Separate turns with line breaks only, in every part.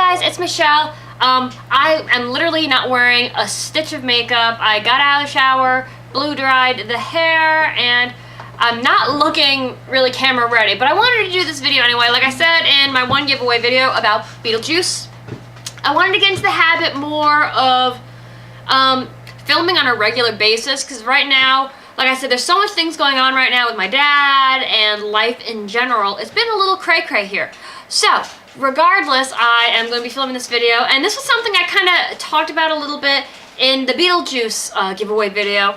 guys, it's Michelle. I am literally not wearing a stitch of makeup. I got out of the shower, blow dried the hair, and I'm not looking really camera ready, but I wanted to do this video anyway. Like I said in my one giveaway video about Beetlejuice, I wanted to get into the habit more of filming on a regular basis, because right now, like I said, there's so much things going on right now with my dad and life in general. It's been a little cray-cray here. So, regardless, I am going to be filming this video, and this was something I kind of talked about a little bit in the Beetlejuice giveaway video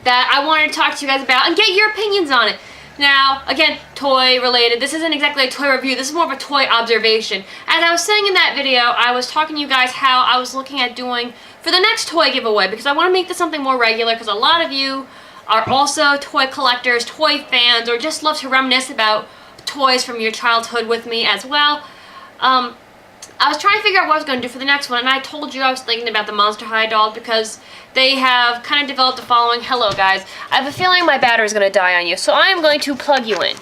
that I wanted to talk to you guys about and get your opinions on it. Now, again, toy related. This isn't exactly a toy review. This is more of a toy observation. As I was saying in that video, I was talking to you guys how I was looking at doing for the next toy giveaway, because I want to make this something more regular, because a lot of you are also toy collectors, toy fans, or just love to reminisce about toys from your childhood with me as well. I was trying to figure out what I was going to do for the next one, and I told you I was thinking about the Monster High dolls because they have kind of developed a following. Hello guys, I have a feeling my battery's going to die on you, so I am going to plug you in.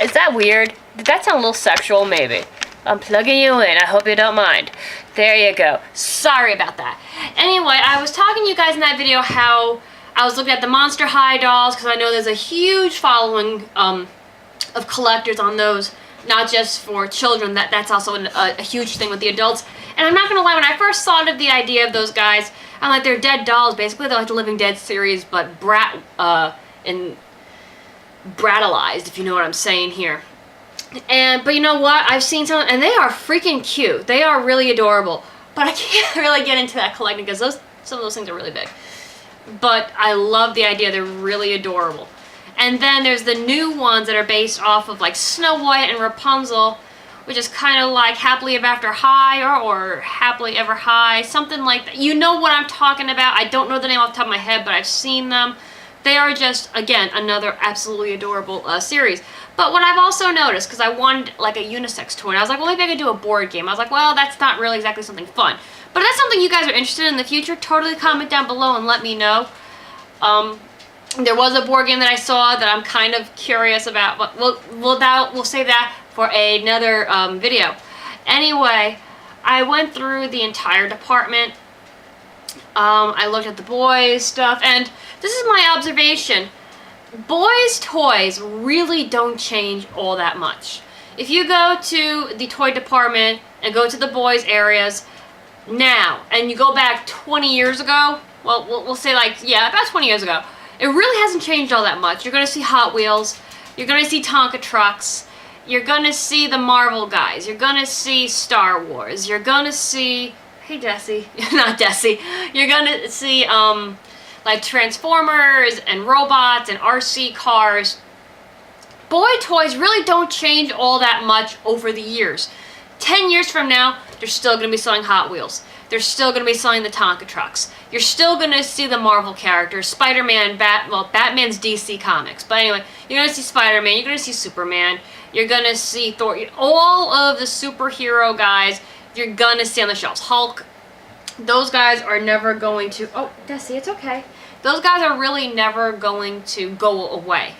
Is that weird? Did that sound a little sexual? Maybe. I'm plugging you in, I hope you don't mind. There you go. Sorry about that. Anyway, I was talking to you guys in that video how I was looking at the Monster High dolls, because I know there's a huge following of collectors on those, not just for children. That's also a huge thing with the adults. And I'm not gonna lie, when I first thought of the idea of those guys, I'm like, they're dead dolls. Basically, they're like the Living Dead series, but bratalized, if you know what I'm saying here. But you know what? I've seen some, and they are freaking cute. They are really adorable. But I can't really get into that collecting because some of those things are really big. But I love the idea. They're really adorable. And then there's the new ones that are based off of like Snow White and Rapunzel, which is kind of like Happily Ever After High or Happily Ever High, something like that. You know what I'm talking about. I don't know the name off the top of my head, but I've seen them. They are just, again, another absolutely adorable series. But what I've also noticed, because I wanted like a unisex toy, and I was like, well, maybe I could do a board game. I was like, well, that's not really exactly something fun. But if that's something you guys are interested in the future, totally comment down below and let me know. There was a board game that I saw that I'm kind of curious about, but we'll save that for another video. Anyway, I went through the entire department. I looked at the boys' stuff, and this is my observation. Boys' toys really don't change all that much. If you go to the toy department and go to the boys' areas now, and you go back 20 years ago, well, we'll say like, yeah, about 20 years ago, it really hasn't changed all that much. You're going to see Hot Wheels, you're going to see Tonka trucks, you're going to see the Marvel guys, you're going to see Star Wars, you're going to see, hey Desi, not Desi, you're going to see like Transformers and robots and RC cars. Boy toys really don't change all that much over the years. 10 years from now, they're still going to be selling Hot Wheels. They're still going to be selling the Tonka trucks. You're still going to see the Marvel characters, Spider-Man, Batman's DC Comics. But anyway, you're going to see Spider-Man, you're going to see Superman, you're going to see Thor, all of the superhero guys you're going to see on the shelves. Hulk, those guys are never going to, oh, Desi, it's okay. Those guys are really never going to go away,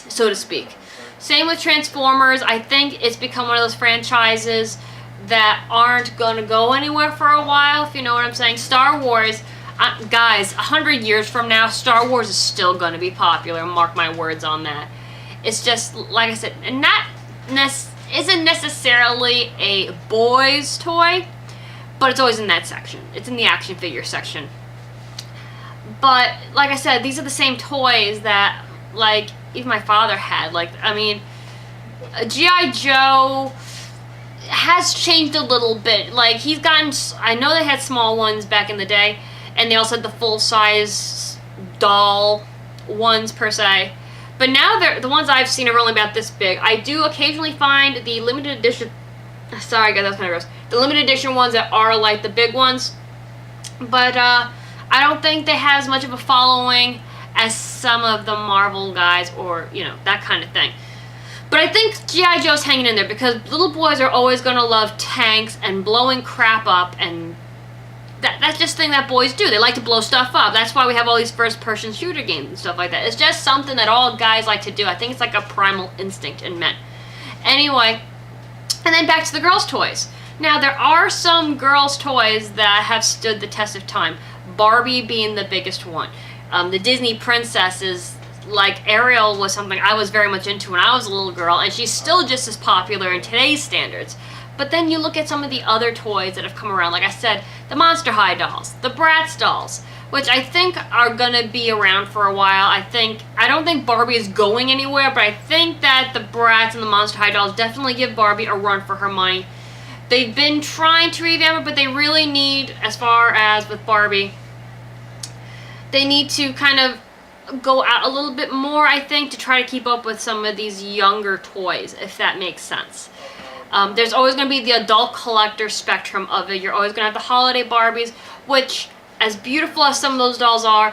so to speak. Same with Transformers. I think it's become one of those franchises that aren't going to go anywhere for a while, if you know what I'm saying. Star Wars, guys, 100 years from now, Star Wars is still going to be popular. Mark my words on that. It's just, like I said, and that isn't necessarily a boy's toy, but it's always in that section. It's in the action figure section. But, like I said, these are the same toys that, like, even my father had. Like, I mean, G.I. Joe has changed a little bit. Like, he's gotten, I know they had small ones back in the day, and they also had the full-size doll ones per se. But now the ones I've seen are only about this big. I do occasionally find the limited edition, sorry guys, that's kind of gross, the limited edition ones that are like the big ones. But I don't think they have as much of a following as some of the Marvel guys, or, you know, that kind of thing. But I think G.I. Joe's hanging in there because little boys are always going to love tanks and blowing crap up, and that's just the thing that boys do. They like to blow stuff up. That's why we have all these first-person shooter games and stuff like that. It's just something that all guys like to do. I think it's like a primal instinct in men. Anyway, And then back to the girls' toys. Now, there are some girls' toys that have stood the test of time. Barbie being the biggest one. The Disney princesses, like Ariel, was something I was very much into when I was a little girl, and she's still just as popular in today's standards. But then you look at some of the other toys that have come around. Like I said, the Monster High dolls, the Bratz dolls, which I think are gonna be around for a while. I don't think Barbie is going anywhere, but I think that the Bratz and the Monster High dolls definitely give Barbie a run for her money. They've been trying to revamp it, but they really need, as far as with Barbie, they need to kind of go out a little bit more, I think, to try to keep up with some of these younger toys, if that makes sense. There's always going to be the adult collector spectrum of it. You're always going to have the holiday Barbies, which, as beautiful as some of those dolls are,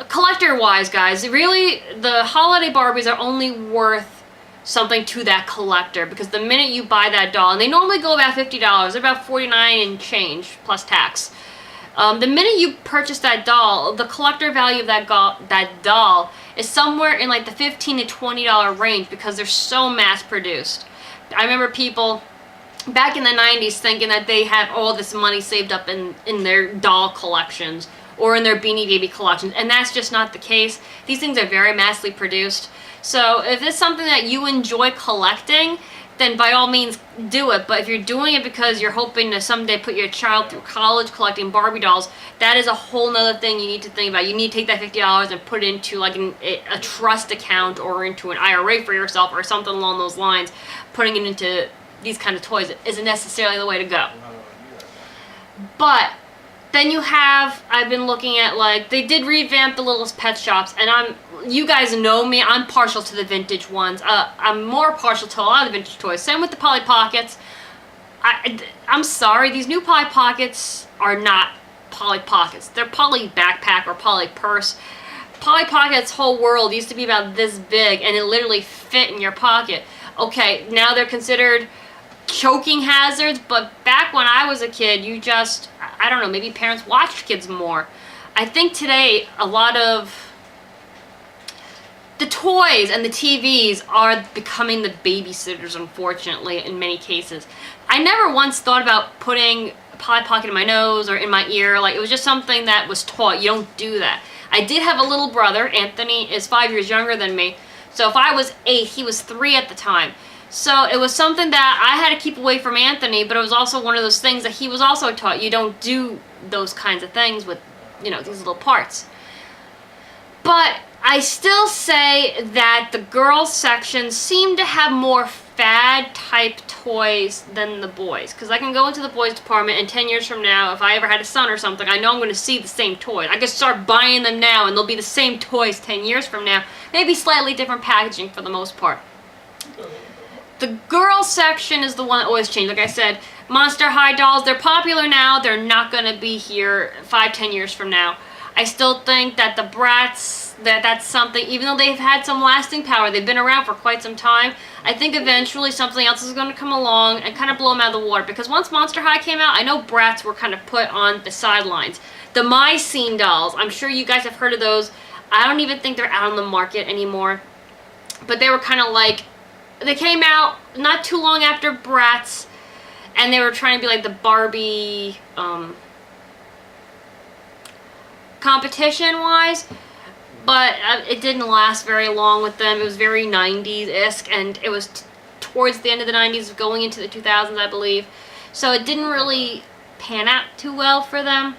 collector-wise, guys, really, the holiday Barbies are only worth something to that collector, because the minute you buy that doll, and they normally go about $50, they're about $49 and change, plus tax. The minute you purchase that doll, the collector value of that doll is somewhere in like the $15 to $20 range, because they're so mass-produced. I remember people back in the 90s thinking that they had all this money saved up in their doll collections or in their Beanie Baby collections, and that's just not the case. These things are very massively produced. So if it's something that you enjoy collecting, then by all means do it. But if you're doing it because you're hoping to someday put your child through college collecting Barbie dolls, that is a whole nother thing you need to think about. You need to take that $50 and put it into like a trust account or into an IRA for yourself or something along those lines. Putting it into these kind of toys isn't necessarily the way to go. But then you have, I've been looking at, like, they did revamp the Littlest Pet Shops, and you guys know me, I'm partial to the vintage ones. I'm more partial to a lot of the vintage toys. Same with the Polly Pockets. I'm sorry, these new Polly Pockets are not Polly Pockets. They're Polly Backpack or Polly Purse. Polly Pocket's whole world used to be about this big, and it literally fit in your pocket. Okay, now they're considered choking hazards, but back when I was a kid, I don't know, maybe parents watched kids more. I think today a lot of the toys and the TVs are becoming the babysitters, unfortunately, in many cases. I never once thought about putting a Polly Pocket in my nose or in my ear. Like, it was just something that was taught. You don't do that. I did have a little brother. Anthony is 5 years younger than me. So if I was 8, he was 3 at the time. So it was something that I had to keep away from Anthony, but it was also one of those things that he was also taught. You don't do those kinds of things with, these little parts. But I still say that the girls section seem to have more fad-type toys than the boys. Because I can go into the boys department, and 10 years from now, if I ever had a son or something, I know I'm going to see the same toys. I can start buying them now, and they'll be the same toys 10 years from now. Maybe slightly different packaging for the most part. The girls section is the one that always changes. Like I said, Monster High dolls, they're popular now. They're not going to be here 5-10 years from now. I still think that the Bratz, that's something, even though they've had some lasting power, they've been around for quite some time, I think eventually something else is going to come along and kind of blow them out of the water. Because once Monster High came out, I know Bratz were kind of put on the sidelines. The My Scene dolls, I'm sure you guys have heard of those. I don't even think they're out on the market anymore. But they were kind of like, they came out not too long after Bratz, and they were trying to be like the Barbie competition-wise, but it didn't last very long with them. It was very 90s-esque, and it was towards the end of the 90s, going into the 2000s, I believe. So it didn't really pan out too well for them.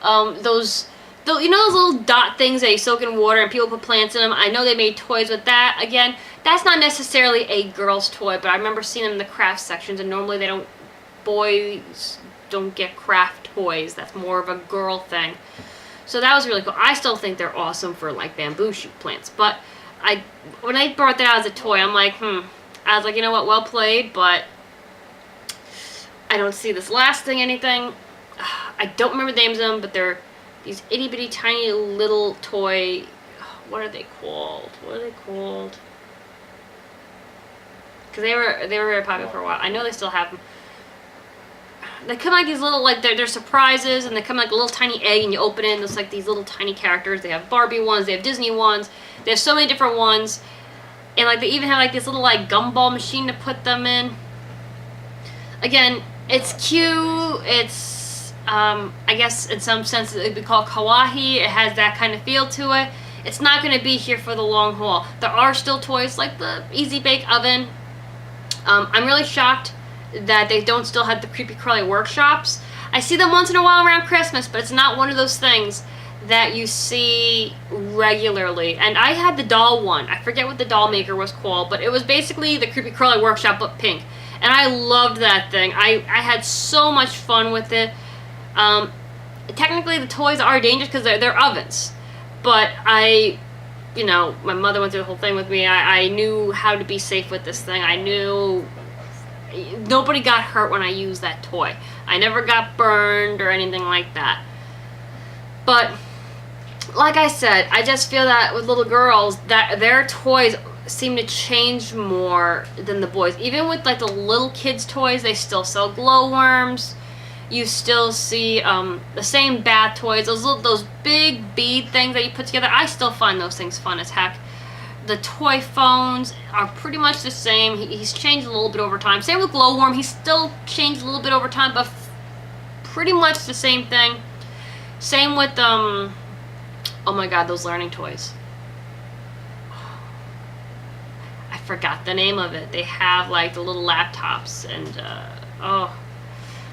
Those little dot things that you soak in water and people put plants in them? I know they made toys with that. Again, that's not necessarily a girl's toy, but I remember seeing them in the craft sections, and normally boys don't get craft toys. That's more of a girl thing. So that was really cool. I still think they're awesome for like bamboo shoot plants, but when I brought that out as a toy, I'm like, I was like, you know what, well played, but I don't see this lasting anything. I don't remember the names of them, but they're these itty bitty tiny little toy, what are they called? Because they were very popular for a while. I know they still have them. They come like these little, like, they're surprises, and they come like a little tiny egg, and you open it, and it's like these little tiny characters. They have Barbie ones, they have Disney ones, they have so many different ones. And like they even have like this little like gumball machine to put them in. Again, it's cute. It's I guess in some sense it'd be called kawaii. It has that kind of feel to it. It's not going to be here for the long haul. There are still toys like the Easy Bake Oven. I'm really shocked that they don't still have the Creepy Crawly workshops. I see them once in a while around Christmas, but it's not one of those things that you see regularly. And I had the doll one. I forget what the doll maker was called, but it was basically the Creepy Crawly workshop but pink. And I loved that thing. I had so much fun with it. Technically the toys are dangerous because they're ovens. But my mother went through the whole thing with me. I knew how to be safe with this thing. I knew nobody got hurt when I used that toy. I never got burned or anything like that. But like I said, I just feel that with little girls, that their toys seem to change more than the boys. Even with like the little kids' toys, they still sell glowworms. You still see the same bath toys, those big bead things that you put together. I still find those things fun as heck. The toy phones are pretty much the same. He's changed a little bit over time. Same with glowworm. He's still changed a little bit over time, but pretty much the same thing. Same with oh my god, those learning toys. I forgot the name of it. They have like the little laptops and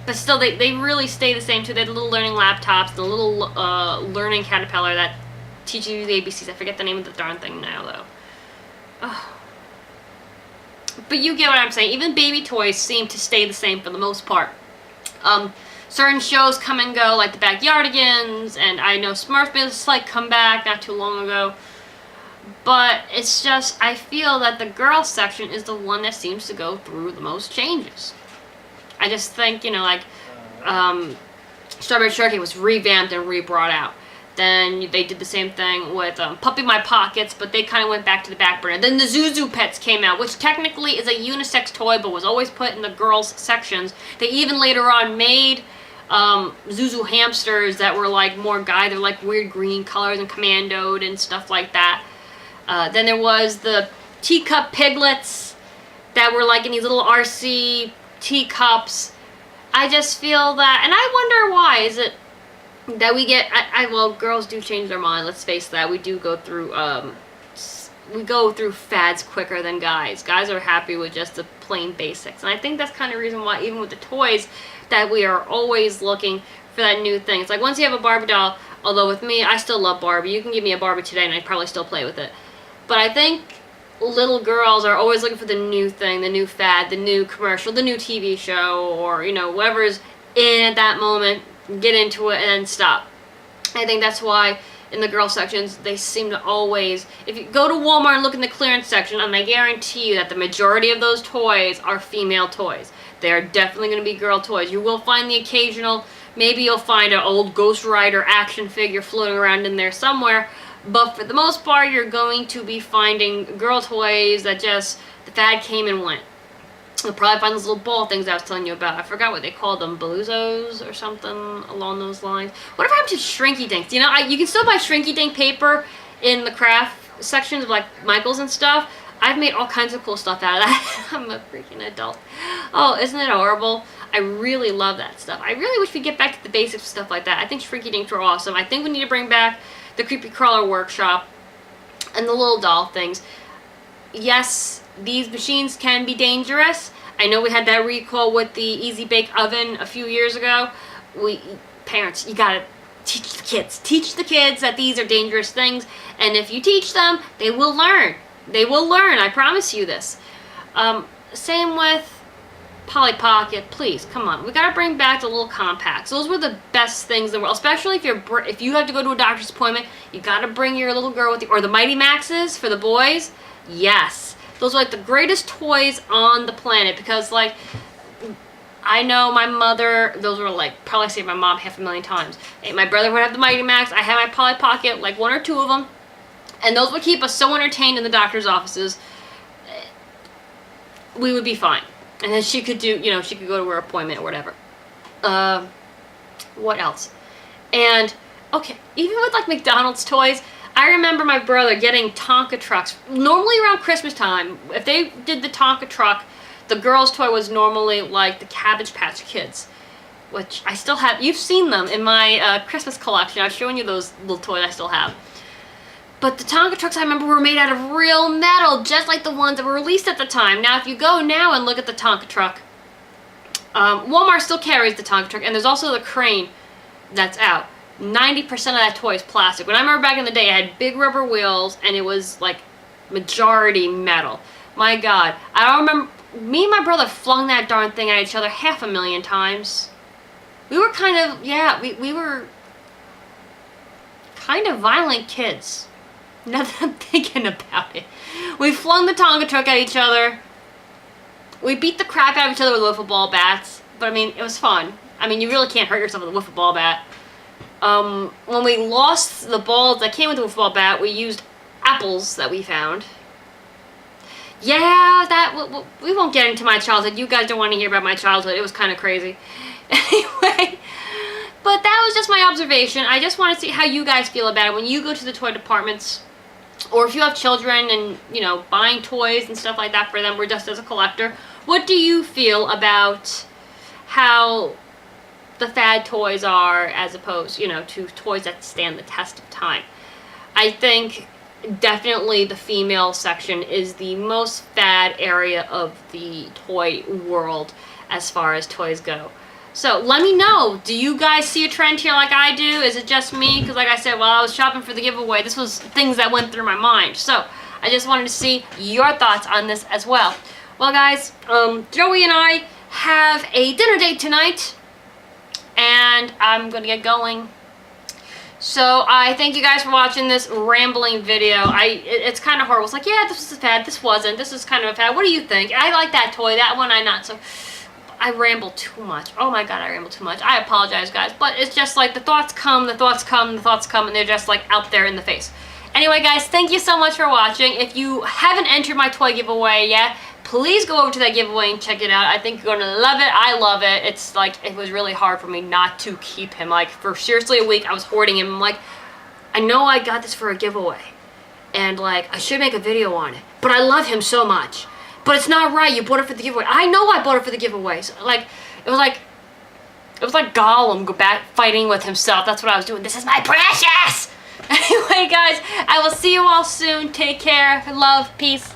but still, they really stay the same too. They have the little learning laptops, the little learning caterpillar that teaches you the ABCs. I forget the name of the darn thing now, though. Oh. But you get what I'm saying. Even baby toys seem to stay the same for the most part. Certain shows come and go, like the Backyardigans, and I know Smurf Business like come back not too long ago. But it's just, I feel that the girl section is the one that seems to go through the most changes. I just think, Strawberry Shortcake was revamped and re-brought out. Then they did the same thing with Puppy My Pockets, but they kind of went back to the back burner. Then the Zuzu Pets came out, which technically is a unisex toy, but was always put in the girls' sections. They even later on made Zuzu hamsters that were like more guy. They're like weird green colors and commandoed and stuff like that. Then there was the teacup piglets that were like in these little RC teacups. I just feel that, and I wonder why is it that we get well, girls do change their mind, let's face that. We do go through fads quicker than guys. Guys are happy with just the plain basics, and I think that's kind of the reason why even with the toys that we are always looking for that new thing. It's like once you have a Barbie doll, although with me I still love Barbie. You can give me a Barbie today and I'd probably still play with it, but I think little girls are always looking for the new thing, the new fad, the new commercial, the new TV show, or whatever's in at that moment. Get into it and then stop. I think that's why in the girl sections they seem to always, if you go to Walmart and look in the clearance section, and I guarantee you that the majority of those toys are female toys. They are definitely going to be girl toys. You will find the occasional, maybe you'll find an old Ghost Rider action figure floating around in there somewhere. But for the most part, you're going to be finding girl toys that just, the fad came and went. You'll probably find those little ball things I was telling you about. I forgot what they called them, Baluzos or something along those lines. Whatever happened to Shrinky Dinks? You can still buy Shrinky Dink paper in the craft sections of like Michaels and stuff. I've made all kinds of cool stuff out of that. I'm a freaking adult. Oh, isn't it horrible? I really love that stuff. I really wish we'd get back to the basics of stuff like that. I think Shrinky Dinks are awesome. I think we need to bring back the Creepy Crawler workshop and the little doll things. Yes, these machines can be dangerous. I know we had that recall with the Easy Bake Oven a few years ago. Parents, you gotta teach the kids. Teach the kids that these are dangerous things, and if you teach them, they will learn. They will learn, I promise you this. Same with Polly Pocket, please, come on. We gotta bring back the little compacts. Those were the best things in the world, especially if you have to go to a doctor's appointment, you gotta bring your little girl with you. Or the Mighty Maxes for the boys. Yes, those are like the greatest toys on the planet, because like, I know my mother, those were like, probably saved my mom 500,000 times. And my brother would have the Mighty Max, I had my Polly Pocket, like one or two of them, and those would keep us so entertained in the doctor's offices. We would be fine. And then she could do, she could go to her appointment or whatever. What else? And, okay, even with like McDonald's toys, I remember my brother getting Tonka trucks, normally around Christmas time. If they did the Tonka truck, the girl's toy was normally like the Cabbage Patch Kids, which I still have. You've seen them in my Christmas collection. I've shown you those little toys I still have. But the Tonka trucks I remember were made out of real metal, just like the ones that were released at the time. Now, if you go now and look at the Tonka truck, Walmart still carries the Tonka truck, and there's also the crane that's out. 90% of that toy is plastic. When I remember back in the day, it had big rubber wheels, and it was like majority metal. My God, I don't remember. Me and my brother flung that darn thing at each other 500,000 times. We were kind of, yeah, we were kind of violent kids. Now that I'm thinking about it. We flung the Tonka truck at each other. We beat the crap out of each other with wiffle ball bats. But I mean, it was fun. I mean, you really can't hurt yourself with a wiffle ball bat. When we lost the balls that came with the wiffle ball bat, we used apples that we found. Yeah, we won't get into my childhood. You guys don't want to hear about my childhood. It was kind of crazy. Anyway, but that was just my observation. I just want to see how you guys feel about it when you go to the toy departments, or if you have children and, you know, buying toys and stuff like that for them, or just as a collector. What do you feel about how the fad toys are as opposed, you know, to toys that stand the test of time? I think definitely the female section is the most fad area of the toy world as far as toys go. So let me know, do you guys see a trend here like I do? Is it just me? Because like I said, while I was shopping for the giveaway, this was things that went through my mind. So I just wanted to see your thoughts on this as well. Well guys, Joey and I have a dinner date tonight, and I'm going to get going. So I thank you guys for watching this rambling video. It's kind of horrible. It's like, yeah, this was a fad, this wasn't. This is kind of a fad. What do you think? I like that toy, that one I not so. I ramble too much. Oh my God, I ramble too much. I apologize, guys. But it's just like the thoughts come, the thoughts come, the thoughts come, and they're just like out there in the face. Anyway, guys, thank you so much for watching. If you haven't entered my toy giveaway yet, please go over to that giveaway and check it out. I think you're going to love it. I love it. It's like, it was really hard for me not to keep him. Like, for seriously a week, I was hoarding him. I'm like, I know I got this for a giveaway, and like, I should make a video on it, but I love him so much. But it's not right. You bought it for the giveaway. I know I bought it for the giveaway. So, like, it was like Gollum go back fighting with himself. That's what I was doing. This is my precious. Anyway, guys, I will see you all soon. Take care. Love. Peace.